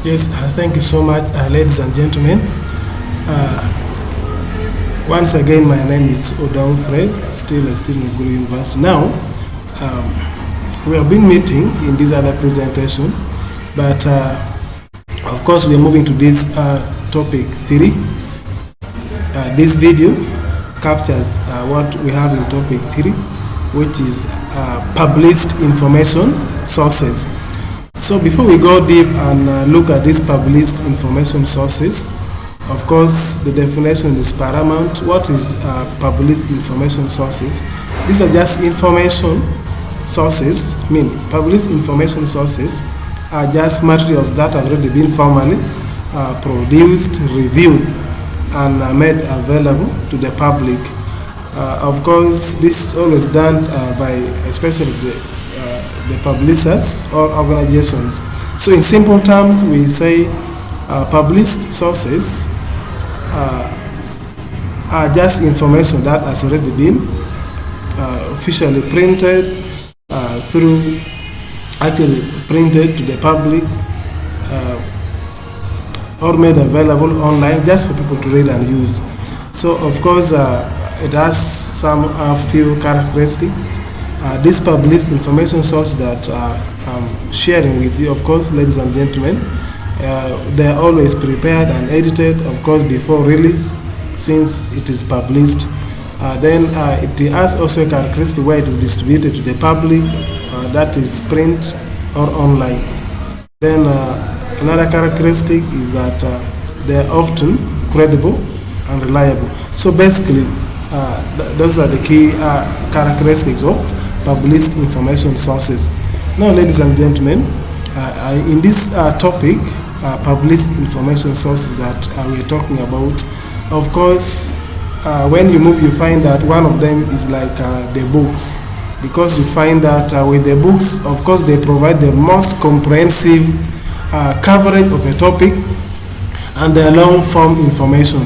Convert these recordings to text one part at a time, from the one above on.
Yes, thank you so much, ladies and gentlemen. Once again, my name is Odongo still in Guru University. Now, we have been meeting in this other presentation, but of course, we are moving to this topic 3. This video captures what we have in topic 3, which is published information sources. So before we go deep and look at these published information sources, of course, the definition is paramount. What is published information sources? These are just information sources. Published information sources are just materials that have already been formally produced, reviewed, and made available to the public. Of course, this is always done by especially the publishers or organizations. So in simple terms, we say published sources are just information that has already been officially printed printed to the public or made available online just for people to read and use. So of course it has some few characteristics. This published information source that I'm sharing with you, of course, ladies and gentlemen, they are always prepared and edited, of course, before release, since it is published. Then it has also a characteristic where it is distributed to the public, that is print or online. Then another characteristic is that they are often credible and reliable. So basically, those are the key characteristics of published information sources. Now, ladies and gentlemen, in this topic, published information sources that we're talking about, of course, when you move, you find that one of them is like the books, because you find that with the books, of course, they provide the most comprehensive coverage of a topic and their long form information.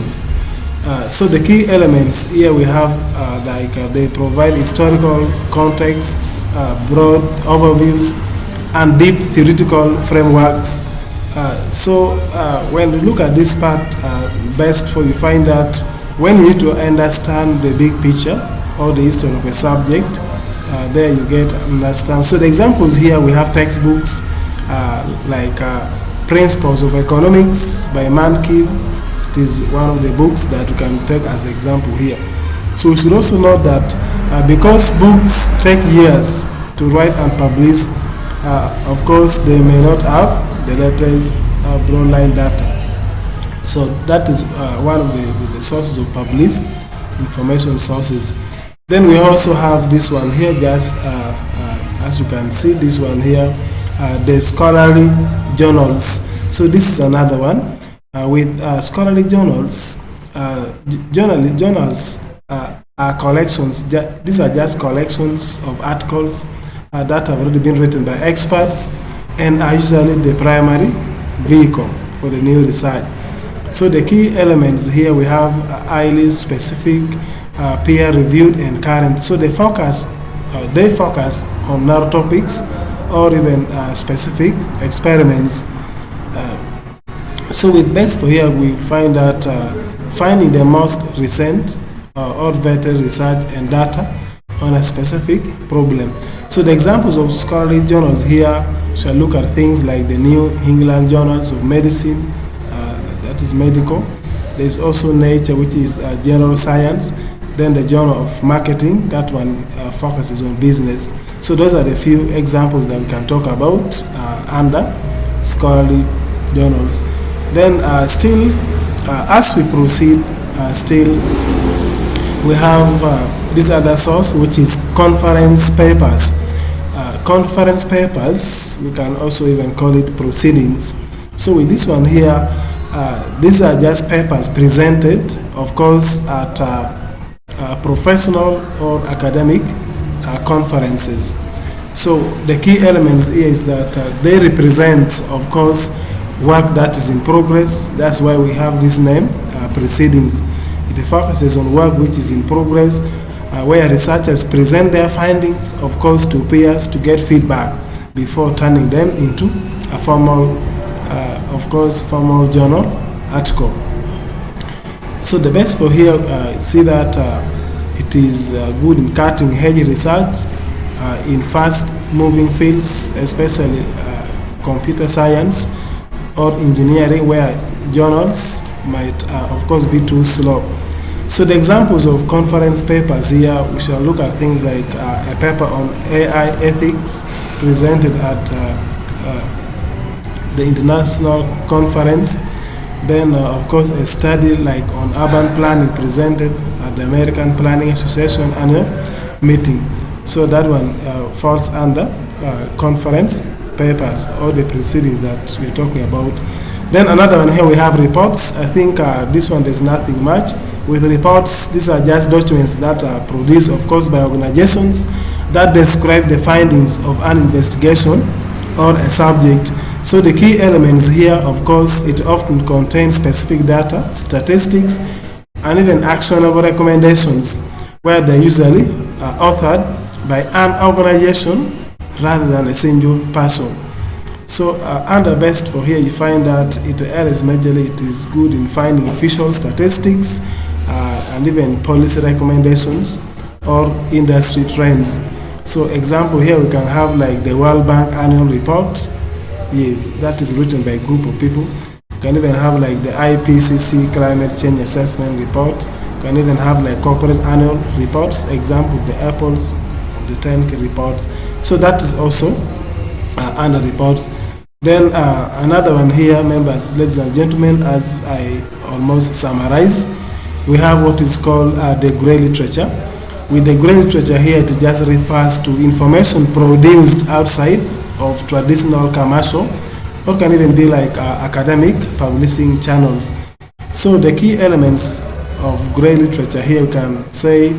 So the key elements here we have they provide historical context, broad overviews, and deep theoretical frameworks. So when you look at this part, best for you find that when you need to understand the big picture or the history of a subject, there you get understand. So the examples here we have textbooks like Principles of Economics by Mankey. It is one of the books that you can take as an example here. So we should also note that because books take years to write and publish, of course they may not have the latest online data. So that is one of the sources of published information sources. Then we also have this one here, just as you can see, this one here, the scholarly journals. So this is another one. With scholarly journals, journals are collections. These are just collections of articles that have already been written by experts and are usually the primary vehicle for the new research. So the key elements here we have highly specific, peer-reviewed, and current. So they focus on narrow topics or even specific experiments. So with best for here, we find that finding the most recent or vetted research and data on a specific problem. So the examples of scholarly journals here shall look at things like the New England Journals of Medicine, that is medical. There's also Nature, which is general science. Then the Journal of Marketing, that one focuses on business. So those are the few examples that we can talk about under scholarly journals. Then still, as we proceed, still we have this other source, which is conference papers. Conference papers, we can also even call it proceedings. So with this one here, these are just papers presented, of course, at professional or academic conferences. So the key elements here is that they represent, of course, work that is in progress. That's why we have this name, proceedings. It focuses on work which is in progress, where researchers present their findings, of course, to peers to get feedback before turning them into a formal of course, formal journal article. So the best for here, see that it is good in cutting edge research in fast moving fields, especially computer science or engineering, where journals might of course be too slow. So the examples of conference papers here, we shall look at things like a paper on AI ethics presented at the international conference. Then of course a study like on urban planning presented at the American Planning Association annual meeting. So that one falls under conference papers or the proceedings that we're talking about. Then another one here we have reports. I think this one there's nothing much. With reports, these are just documents that are produced, of course, by organizations that describe the findings of an investigation or a subject. So the key elements here, of course, it often contains specific data, statistics, and even actionable recommendations, where they're usually authored by an organization rather than a single person. So under best for here, you find that it is majorly it is good in finding official statistics and even policy recommendations or industry trends. So example here we can have like the World Bank annual report. Yes, that is written by a group of people. You can even have like the IPCC climate change assessment report. You can even have like corporate annual reports. Example, the Apple's, the 10K reports. So that is also under reports. Then another one here, members, ladies and gentlemen, as I almost summarize, we have what is called the grey literature. With the grey literature here, it just refers to information produced outside of traditional commercial, or can even be like academic publishing channels. So the key elements of grey literature here, we can say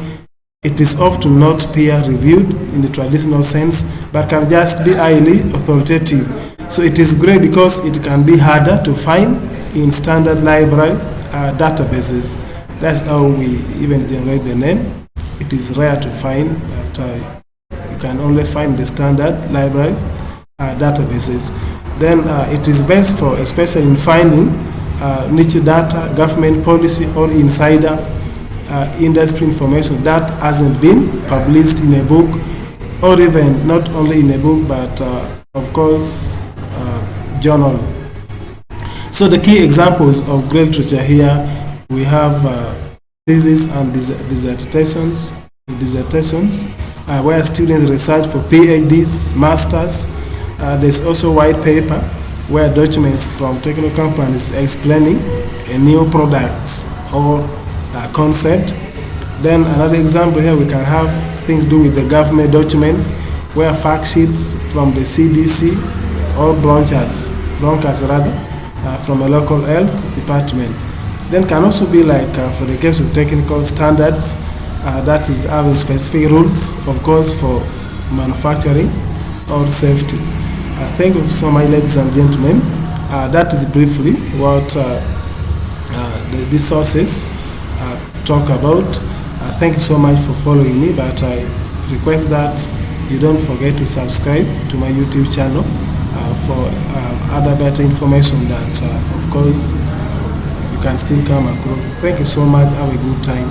it is often not peer reviewed in the traditional sense, but can just be highly authoritative. So it is grey because it can be harder to find in standard library databases. That's how we even generate the name. It is rare to find, but you can only find the standard library databases. Then it is best for, especially in finding niche data, government policy, or insider industry information that hasn't been published in a book, or even not only in a book, but of course journal. So the key examples of grey literature here, we have theses and dissertations, where students research for PhDs, masters. There's also white paper where documents from technical companies explaining a new product or concept. Then another example here, we can have things to do with the government documents, where fact sheets from the CDC or brochures from a local health department. Then can also be like for the case of technical standards, that is having specific rules, of course, for manufacturing or safety. Thank you so much, ladies and gentlemen. That is briefly what these sources talk about. Thank you so much for following me, but I request that you don't forget to subscribe to my YouTube channel for other better information that, of course, you can still come across. Thank you so much. Have a good time.